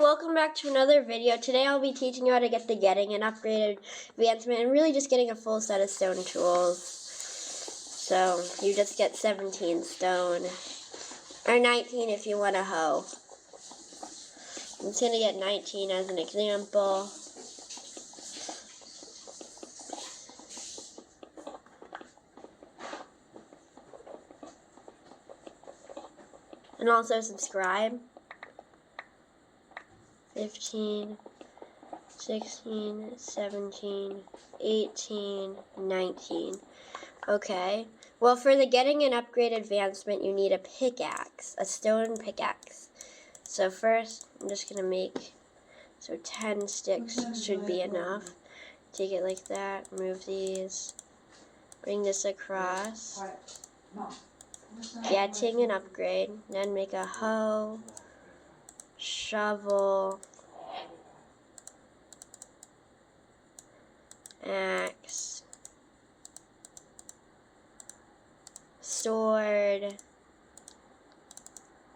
Welcome back to another video. Today I'll be teaching you how to get the getting an upgraded advancement and really just getting a full set of stone tools. So you just get 17 stone, or 19 if you want a hoe. I'm just going to get 19 as an example. And also subscribe. 15, 16, 17, 18, 19. Okay. Well, for the getting an upgrade advancement, you need a pickaxe, a stone pickaxe. So first, I'm just going to make, 10 sticks should be enough. Take it like that, move these, bring this across, getting an upgrade, then make a hoe, shovel, axe, sword,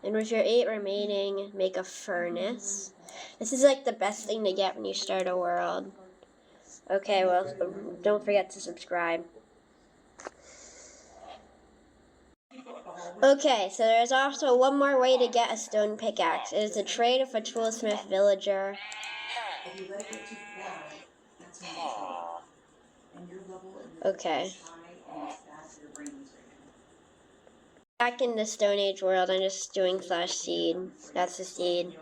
and with your 8 remaining, make a furnace. This is like the best thing to get when you start a world. Okay, well, don't forget to subscribe. Okay, so there's also one more way to get a stone pickaxe. It is a trade with a toolsmith villager. Okay. Back in the Stone Age world, I'm just doing /seed. That's the seed.